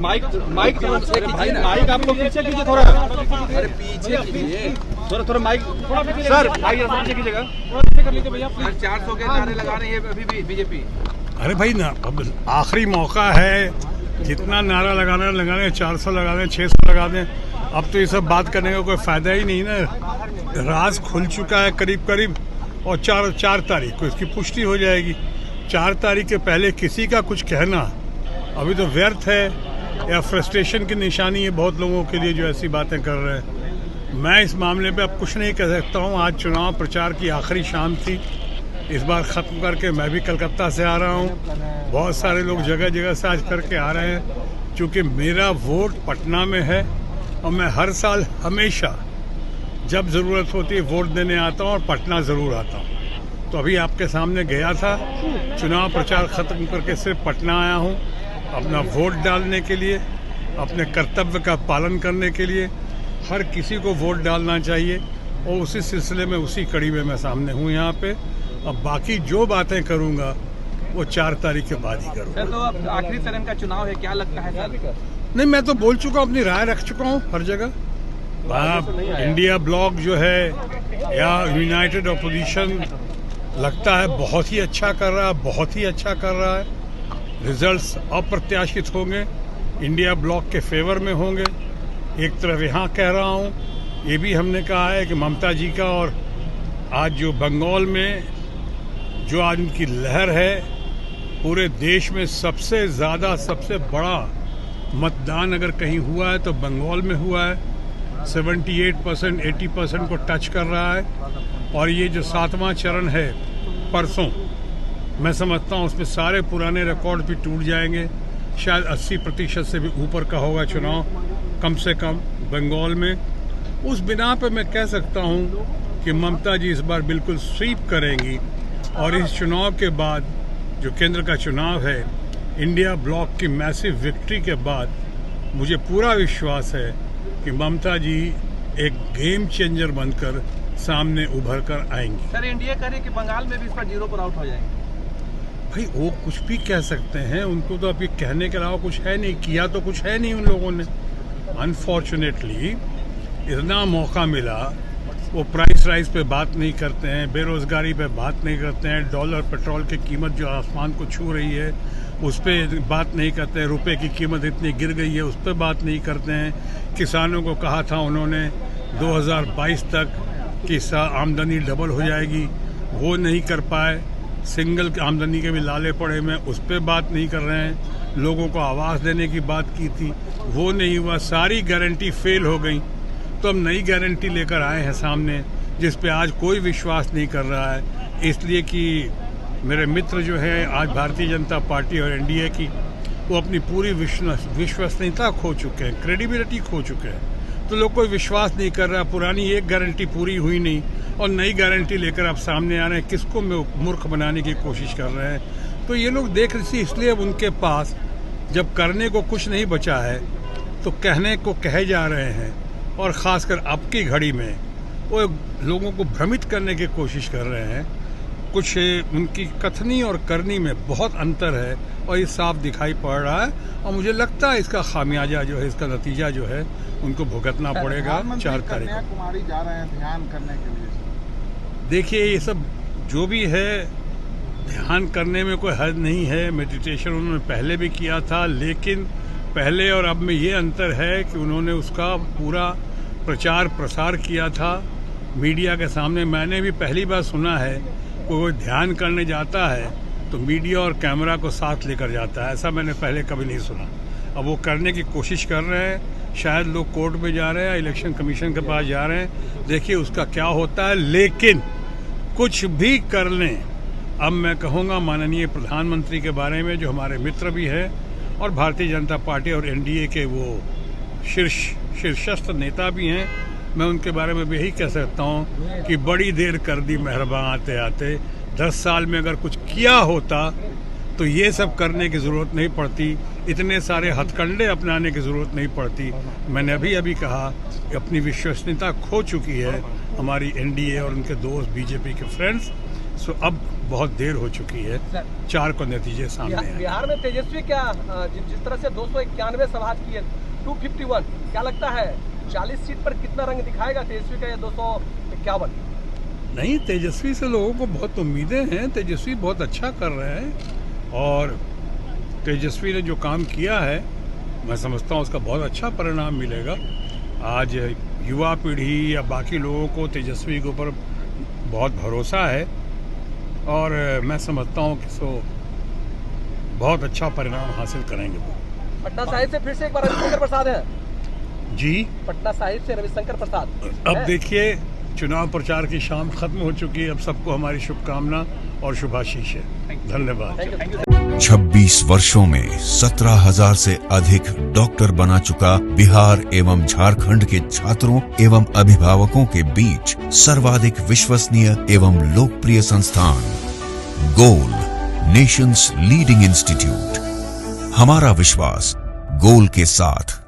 Mic mic mic आपको पीछे कीजिए थोड़ा, अरे पीछे कीजिए थोड़ा माइक सर, माइक पीछे कीजिएगा, कर लीजिए भैया। 400 के नारे लगा रही है अभी भी बीजेपी। अरे भाई ना, अब आखिरी मौका है, जितना नारा लगाने 400 लगा दें, 600 लगा दें। अब तो ये सब बात करने का कोई फायदा ही नहीं ना। राज खुल चुका है करीब, और 4 तारीख को इसकी पुष्टि हो जाएगी। 4 तारीख के पहले किसी का कुछ कहना अभी तो व्यर्थ है या फ्रस्ट्रेशन की निशानी है बहुत लोगों के लिए जो ऐसी बातें कर रहे हैं। मैं इस मामले पे अब कुछ नहीं कह सकता हूँ। आज चुनाव प्रचार की आखिरी शाम थी, इस बार ख़त्म करके मैं भी कलकत्ता से आ रहा हूँ। बहुत सारे लोग जगह जगह से आज करके आ रहे हैं। चूँकि मेरा वोट पटना में है और मैं हर साल हमेशा जब ज़रूरत होती है वोट देने आता हूँ और पटना ज़रूर आता हूँ। तो अभी आपके सामने गया था, चुनाव प्रचार ख़त्म करके सिर्फ पटना आया हूँ अपना वोट डालने के लिए, अपने कर्तव्य का पालन करने के लिए। हर किसी को वोट डालना चाहिए और उसी सिलसिले में, उसी कड़ी में मैं सामने हूँ यहाँ पे। अब बाकी जो बातें करूँगा वो 4 तारीख के बाद ही करूँगा। सर, तो अब आखिरी चरण का चुनाव है, क्या लगता है सर? नहीं, मैं तो बोल चुका हूँ, अपनी राय रख चुका हूँ हर जगह। इंडिया ब्लॉक जो है या यूनाइटेड अपोजिशन लगता है बहुत ही अच्छा कर रहा है, बहुत ही अच्छा कर रहा है। रिजल्ट्स अप्रत्याशित होंगे, इंडिया ब्लॉक के फेवर में होंगे। एक तरफ यहाँ कह रहा हूँ, ये भी हमने कहा है कि ममता जी का, और आज जो बंगाल में जो आज उनकी लहर है, पूरे देश में सबसे ज़्यादा, सबसे बड़ा मतदान अगर कहीं हुआ है तो बंगाल में हुआ है। 78%, 80% को टच कर रहा है। और ये जो 7वां चरण है परसों, मैं समझता हूँ उसमें सारे पुराने रिकॉर्ड भी टूट जाएंगे। शायद 80% से भी ऊपर का होगा चुनाव, कम से कम बंगाल में। उस बिना पे मैं कह सकता हूँ कि ममता जी इस बार बिल्कुल स्वीप करेंगी। और इस चुनाव के बाद जो केंद्र का चुनाव है, इंडिया ब्लॉक की मैसिव विक्ट्री के बाद मुझे पूरा विश्वास है कि ममता जी एक गेम चेंजर बनकर सामने उभर कर आएंगी। सर, एनडीए कह रहे कि बंगाल में भी इस पर 0 पर आउट हो जाएंगे। भाई वो कुछ भी कह सकते हैं, उनको तो अभी कहने के अलावा कुछ है नहीं, किया तो कुछ है नहीं उन लोगों ने। अनफॉर्चुनेटली इतना मौका मिला, वो प्राइस राइज पे बात नहीं करते हैं, बेरोजगारी पे बात नहीं करते हैं, डॉलर पेट्रोल की कीमत जो आसमान को छू रही है उस पर बात नहीं करते हैं, रुपए की कीमत इतनी गिर गई है उस पर बात नहीं करते हैं। किसानों को कहा था उन्होंने 2022 तक कि आमदनी डबल हो जाएगी, वो नहीं कर पाए। सिंगल आमदनी के भी लाले पड़े में, उस पर बात नहीं कर रहे हैं। लोगों को आवास देने की बात की थी, वो नहीं हुआ। सारी गारंटी फेल हो गई। तो हम नई गारंटी लेकर आए हैं सामने, जिस पे आज कोई विश्वास नहीं कर रहा है। इसलिए कि मेरे मित्र जो है आज भारतीय जनता पार्टी और एनडीए की, वो अपनी पूरी विश्वसनीयता खो चुके हैं, क्रेडिबिलिटी खो चुके हैं। तो लोग कोई विश्वास नहीं कर रहा। पुरानी एक गारंटी पूरी हुई नहीं और नई गारंटी लेकर आप सामने आ रहे हैं, किसको मूर्ख बनाने की कोशिश कर रहे हैं। तो ये लोग देख रहे थे, इसलिए अब उनके पास जब करने को कुछ नहीं बचा है तो कहने को कहे जा रहे हैं। और ख़ासकर अब की घड़ी में वो लोगों को भ्रमित करने की कोशिश कर रहे हैं। कुछ उनकी कथनी और करनी में बहुत अंतर है और ये साफ दिखाई पड़ रहा है। और मुझे लगता है इसका खामियाजा जो है, इसका नतीजा जो है उनको भुगतना पड़ेगा 4 तारीख को। कन्याकुमारी जा रहे हैं ध्यान करने के लिए। देखिए, ये सब जो भी है, ध्यान करने में कोई हद नहीं है। मेडिटेशन उन्होंने पहले भी किया था, लेकिन पहले और अब में ये अंतर है कि उन्होंने उसका पूरा प्रचार प्रसार किया था मीडिया के सामने। मैंने भी पहली बार सुना है कोई ध्यान करने जाता है तो मीडिया और कैमरा को साथ लेकर जाता है, ऐसा मैंने पहले कभी नहीं सुना। अब वो करने की कोशिश कर रहे हैं। शायद लोग कोर्ट में जा रहे हैं, इलेक्शन कमीशन के पास जा रहे हैं, देखिए उसका क्या होता है। लेकिन कुछ भी कर लें, अब मैं कहूँगा माननीय प्रधानमंत्री के बारे में, जो हमारे मित्र भी हैं और भारतीय जनता पार्टी और एनडीए के वो शीर्षस्थ नेता भी हैं, मैं उनके बारे में भी यही कह सकता हूँ कि बड़ी देर कर दी मेहरबान आते आते। 10 साल में अगर कुछ किया होता तो ये सब करने की ज़रूरत नहीं पड़ती, इतने सारे हथकंडे अपनाने की ज़रूरत नहीं पड़ती। मैंने अभी कहा कि अपनी विश्वसनीयता खो चुकी है हमारी एनडीए और उनके दोस्त बीजेपी के फ्रेंड्स। सो अब बहुत देर हो चुकी है, 4 को नतीजे सामने आए। बिहार में तेजस्वी क्या जिस तरह से 291 सभा की है 251, क्या लगता है 40 सीट पर कितना रंग दिखाएगा तेजस्वी का, या 251? नहीं, तेजस्वी से लोगों को बहुत उम्मीदें हैं। तेजस्वी बहुत अच्छा कर रहे हैं और तेजस्वी ने जो काम किया है मैं समझता हूँ उसका बहुत अच्छा परिणाम मिलेगा। आज युवा पीढ़ी या बाकी लोगों को तेजस्वी के ऊपर बहुत भरोसा है और मैं समझता हूँ कि बहुत अच्छा परिणाम हासिल करेंगे वो। पटना साहिब से फिर से एक बार रविशंकर प्रसाद हैं जी, पटना साहिब से रविशंकर प्रसाद। अब देखिए चुनाव प्रचार की शाम खत्म हो चुकी है। अब सबको हमारी शुभकामना और शुभाशीष है। धन्यवाद। 26 वर्षों में 17,000 से अधिक डॉक्टर बना चुका बिहार एवं झारखंड के छात्रों एवं अभिभावकों के बीच सर्वाधिक विश्वसनीय एवं लोकप्रिय संस्थान गोल, नेशंस लीडिंग इंस्टीट्यूट। हमारा विश्वास गोल के साथ।